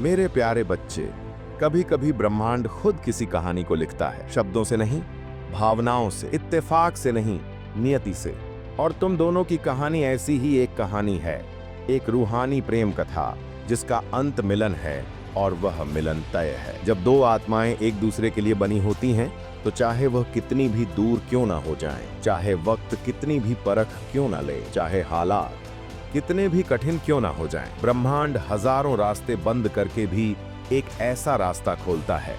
मेरे प्यारे बच्चे, कभी कभी ब्रह्मांड खुद किसी कहानी को लिखता है, शब्दों से नहीं, भावनाओं से, इत्तेफाक से नहीं, नियति से। और तुम दोनों की कहानी ऐसी ही एक कहानी है, एक रूहानी प्रेम कथा जिसका अंत मिलन है और वह मिलन तय है। जब दो आत्माएं एक दूसरे के लिए बनी होती हैं, तो चाहे वह कितनी भी दूर क्यों ना हो जाएं, चाहे वक्त कितनी भी परख क्यों ना ले, चाहे हालात कितने भी कठिन क्यों ना हो जाएं, ब्रह्मांड हजारों रास्ते बंद करके भी एक ऐसा रास्ता खोलता है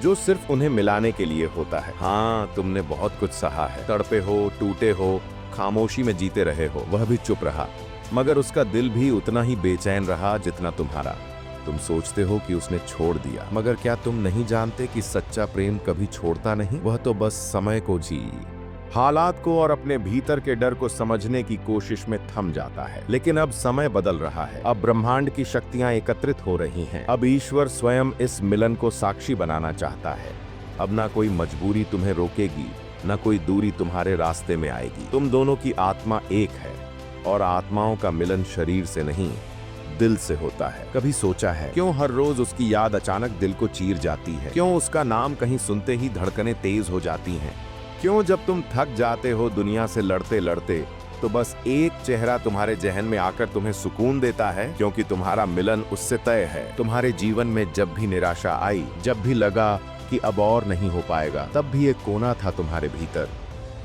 जो सिर्फ उन्हें मिलाने के लिए होता है। हाँ, तुमने बहुत कुछ सहा है, तड़पे हो, टूटे हो, खामोशी में जीते रहे हो, वह भी चुप रहा, मगर उसका दिल भी उतना ही बेचैन रहा जितना तुम्हारा। तुम सोचते हो कि उसने छोड़ दिया, मगर क्या तुम नहीं जानते कि सच्चा प्रेम कभी छोड़ता नहीं, वह तो बस समय को जी, हालात को और अपने भीतर के डर को समझने की कोशिश में थम जाता है। लेकिन अब समय बदल रहा है, अब ब्रह्मांड की शक्तियां एकत्रित हो रही हैं, अब ईश्वर स्वयं इस मिलन को साक्षी बनाना चाहता है। अब ना कोई मजबूरी तुम्हें रोकेगी, ना कोई दूरी तुम्हारे रास्ते में आएगी। तुम दोनों की आत्मा एक है और आत्माओं का मिलन शरीर से नहीं, दिल से होता है। कभी सोचा है क्यों हर रोज उसकी याद अचानक दिल को चीर जाती है? क्यों उसका नाम कहीं सुनते ही धड़कनें तेज हो जाती हैं? क्यों जब तुम थक जाते हो दुनिया से लड़ते लड़ते, तो बस एक चेहरा तुम्हारे जहन में आकर तुम्हें सुकून देता है? क्योंकि तुम्हारा मिलन उससे तय है। तुम्हारे जीवन में जब भी निराशा आई, जब भी लगा कि अब और नहीं हो पाएगा, तब भी एक कोना था तुम्हारे भीतर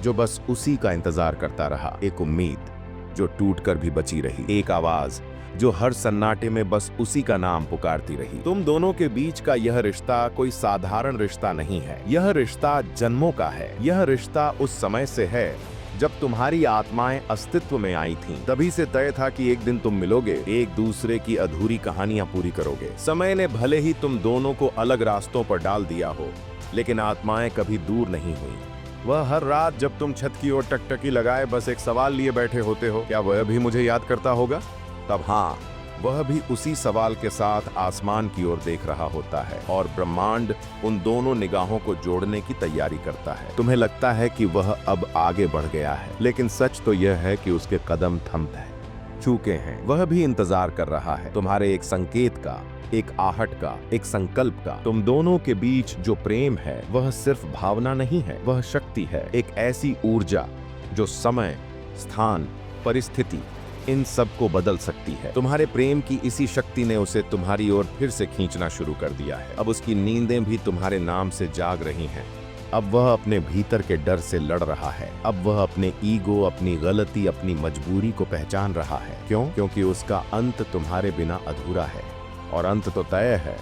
जो बस उसी का इंतजार करता रहा। एक उम्मीद जो टूटकर भी बची रही, एक आवाज जो हर सन्नाटे में बस उसी का नाम पुकारती रही। तुम दोनों के बीच का यह रिश्ता कोई साधारण रिश्ता नहीं है, यह रिश्ता जन्मों का है। यह रिश्ता उस समय से है जब तुम्हारी आत्माएं अस्तित्व में आई थीं। तभी से तय था कि एक दिन तुम मिलोगे, एक दूसरे की अधूरी कहानियां पूरी करोगे। समय ने भले ही तुम दोनों को अलग रास्तों पर डाल दिया हो, लेकिन आत्माएं कभी दूर नहीं हुई। वह हर रात जब तुम छत की ओर टकटकी लगाए बस एक सवाल लिए बैठे होते हो, क्या वह भी मुझे याद करता होगा? तब हाँ, वह भी उसी सवाल के साथ आसमान की ओर देख रहा होता है और ब्रह्मांड उन दोनों निगाहों को जोड़ने की तैयारी करता है। तुम्हें लगता है कि वह अब आगे बढ़ गया है, लेकिन सच तो यह है कि उसके कदम थम चुके हैं। वह भी इंतजार कर रहा है तुम्हारे एक संकेत का, एक आहट का, एक संकल्प का। तुम दोनों के बीच जो प्रेम है वह सिर्फ भावना नहीं है, वह शक्ति है, एक ऐसी ऊर्जा जो समय, स्थान, परिस्थिति इन सब को बदल सकती है। तुम्हारे प्रेम की इसी शक्ति ने उसे तुम्हारी ओर फिर से खींचना शुरू कर दिया है। अब उसकी नींदें भी तुम्हारे नाम से जाग रही हैं। अब वह अपने भीतर के डर से लड़ रहा है। अब वह अपने ईगो, अपनी गलती, अपनी मजबूरी को पहचान रहा है। क्यों? क्योंकि उसका अंत तुम्हारे बिना अधूरा है और अंत तो तय है,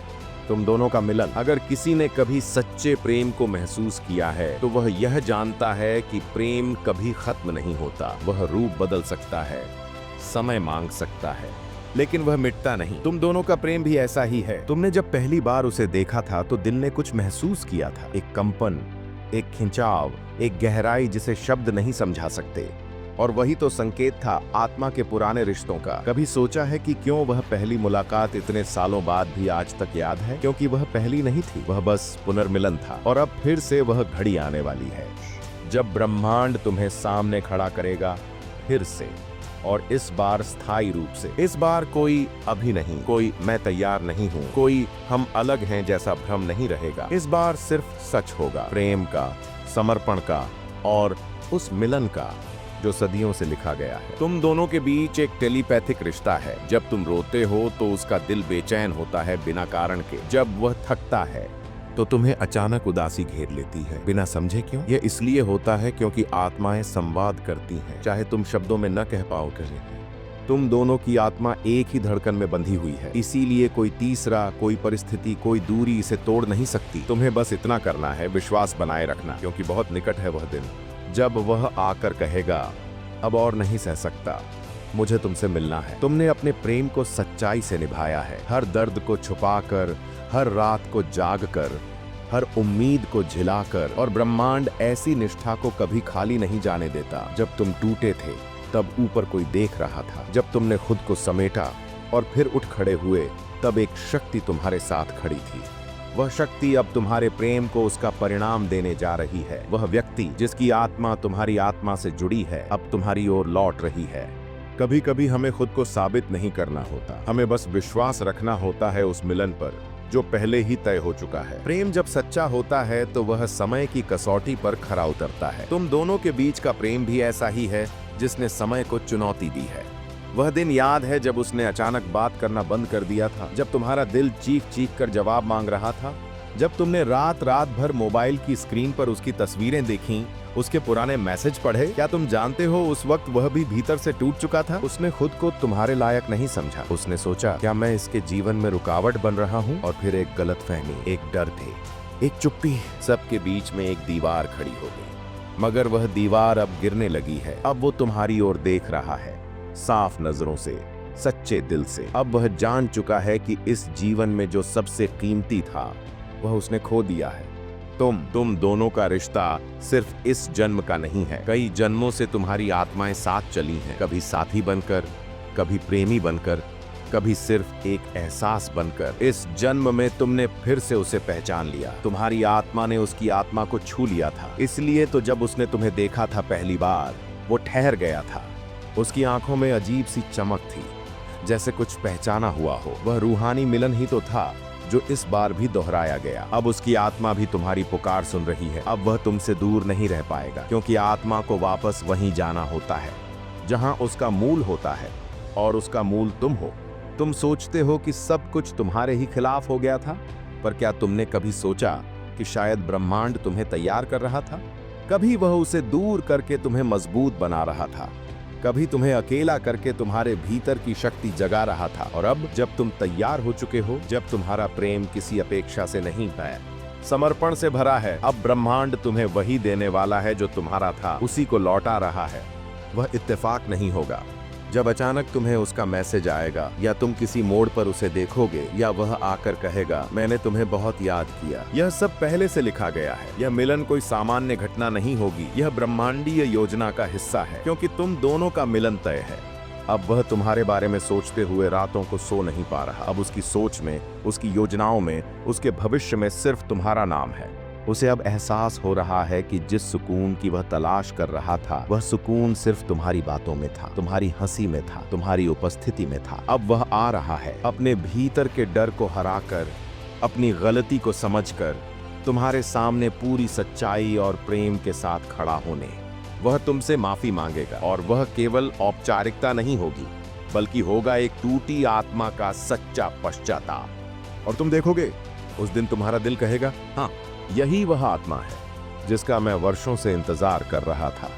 तुम दोनों का मिलन। अगर किसी ने कभी सच्चे प्रेम को महसूस किया है तो वह यह जानता है कि प्रेम कभी खत्म नहीं होता। वह रूप बदल सकता है, समय मांग सकता है, लेकिन वह मिटता नहीं। तुम दोनों का प्रेम भी ऐसा ही है। तुमने जब पहली बार उसे देखा था तो दिल ने कुछ महसूस किया था, एक कंपन, एक खिंचाव, एक गहराई जिसे शब्द नहीं समझा सकते। और वही तो संकेत था आत्मा के पुराने रिश्तों का। कभी सोचा है कि क्यों वह पहली मुलाकात इतने सालों बाद भी आज तक याद है? क्योंकि वह पहली नहीं थी, वह बस पुनर्मिलन था। और अब फिर से वह घड़ी आने वाली है जब ब्रह्मांड तुम्हें सामने खड़ा करेगा फिर से, और इस बार स्थायी रूप से। इस बार कोई अभी नहीं, कोई मैं तैयार नहीं हूँ, कोई हम अलग हैं जैसा भ्रम नहीं रहेगा। इस बार सिर्फ सच होगा, प्रेम का, समर्पण का और उस मिलन का जो सदियों से लिखा गया है। तुम दोनों के बीच एक टेलीपैथिक रिश्ता है। जब तुम रोते हो तो उसका दिल बेचैन होता है बिना कारण के। जब वह थकता है तो तुम्हें अचानक उदासी घेर लेती है, बिना समझे क्यों? यह इसलिए होता है क्योंकि आत्माएं संवाद करती हैं, चाहे तुम शब्दों में न कह पाओ। तुम दोनों की आत्मा एक ही धड़कन में बंधी हुई है, इसीलिए कोई तीसरा, कोई परिस्थिति, कोई दूरी इसे तोड़ नहीं सकती। तुम्हें बस इतना करना है, विश्वास बनाए रखना, क्योंकि बहुत निकट है वह दिन जब वह आकर कहेगा, अब और नहीं सह सकता, मुझे तुमसे मिलना है। तुमने अपने प्रेम को सच्चाई से निभाया है, हर दर्द को छुपाकर, हर रात को जागकर, हर उम्मीद को झिलाकर। और ब्रह्मांड ऐसी निष्ठा को कभी खाली नहीं जाने देता। जब तुम टूटे थे तब ऊपर कोई देख रहा था। जब तुमने खुद को समेटा और फिर उठ खड़े हुए, तब एक शक्ति तुम्हारे साथ खड़ी थी। वह शक्ति अब तुम्हारे प्रेम को उसका परिणाम देने जा रही है। वह व्यक्ति जिसकी आत्मा तुम्हारी आत्मा से जुड़ी है, अब तुम्हारी ओर लौट रही है। कभी कभी हमें खुद को साबित नहीं करना होता, हमें बस विश्वास रखना होता है उस मिलन पर जो पहले ही तय हो चुका है। प्रेम जब सच्चा होता है तो वह समय की कसौटी पर खरा उतरता है। तुम दोनों के बीच का प्रेम भी ऐसा ही है जिसने समय को चुनौती दी है। वह दिन याद है जब उसने अचानक बात करना बंद कर दिया था, जब तुम्हारा दिल चीख चीख कर जवाब मांग रहा था, जब तुमने रात रात भर मोबाइल की स्क्रीन पर उसकी तस्वीरें देखीं, उसके पुराने मैसेज पढ़े। क्या तुम जानते हो उस वक्त वह भी भीतर से टूट चुका था। उसने खुद को तुम्हारे लायक नहीं समझा। उसने सोचा क्या मैं इसके जीवन में रुकावट बन रहा हूँ। और फिर एक गलतफहमी, एक डर थे, एक चुप्पी, सबके बीच में एक दीवार खड़ी हो गई। मगर वह दीवार अब गिरने लगी है। अब वो तुम्हारी ओर देख रहा है, साफ नजरों से, सच्चे दिल से। अब वह जान चुका है कि इस जीवन में जो सबसे कीमती था वह उसने खो दिया है। तुम दोनों का रिश्ता सिर्फ इस जन्म का नहीं है। कई जन्मों से तुम्हारी आत्माएं साथ चली हैं, कभी साथी बनकर, कभी प्रेमी बनकर, कभी सिर्फ एक एहसास बनकर। इस जन्म में तुमने फिर से उसे पहचान लिया। तुम्हारी आत्मा ने उसकी आत्मा को छू लिया था। इसलिए तो जब उसने तुम्हें देखा था पहली बार, वो ठहर गया था। उसकी आंखों में अजीब सी चमक थी, जैसे कुछ पहचाना हुआ हो। वह रूहानी मिलन ही तो था जो इस बार भी दोहराया गया। अब उसकी आत्मा भी तुम्हारी पुकार सुन रही है। अब वह तुमसे दूर नहीं रह पाएगा, क्योंकि आत्मा को वापस वहीं जाना होता है जहां उसका मूल होता है, और उसका मूल तुम हो। तुम सोचते हो कि सब कुछ तुम्हारे ही खिलाफ हो गया था, पर क्या तुमने कभी सोचा कि शायद ब्रह्मांड तुम्हें तैयार कर रहा था? कभी वह उसे दूर करके तुम्हें मजबूत बना रहा था, कभी तुम्हें अकेला करके तुम्हारे भीतर की शक्ति जगा रहा था। और अब जब तुम तैयार हो चुके हो, जब तुम्हारा प्रेम किसी अपेक्षा से नहीं है, समर्पण से भरा है, अब ब्रह्मांड तुम्हें वही देने वाला है जो तुम्हारा था, उसी को लौटा रहा है। वह इत्तेफाक नहीं होगा जब अचानक तुम्हें उसका मैसेज आएगा, या तुम किसी मोड़ पर उसे देखोगे, या वह आकर कहेगा मैंने तुम्हें बहुत याद किया। यह सब पहले से लिखा गया है। यह मिलन कोई सामान्य घटना नहीं होगी, यह ब्रह्मांडीय योजना का हिस्सा है, क्योंकि तुम दोनों का मिलन तय है। अब वह तुम्हारे बारे में सोचते हुए रातों को सो नहीं पा रहा। अब उसकी सोच में, उसकी योजनाओं में, उसके भविष्य में सिर्फ तुम्हारा नाम है। उसे अब एहसास हो रहा है कि जिस सुकून की वह तलाश कर रहा था, वह सुकून सिर्फ तुम्हारी बातों में था, तुम्हारी हंसी में था, तुम्हारी उपस्थिति में था। अब वह आ रहा है अपने भीतर के डर को हराकर, अपनी गलती को समझकर, तुम्हारे सामने पूरी सच्चाई और प्रेम के साथ खड़ा होने। वह तुमसे माफी मांगेगा, और वह केवल औपचारिकता नहीं होगी, बल्कि होगा एक टूटी आत्मा का सच्चा पश्चाताप। और तुम देखोगे, उस दिन तुम्हारा दिल कहेगा हाँ, यही वह आत्मा है जिसका मैं वर्षों से इंतजार कर रहा था।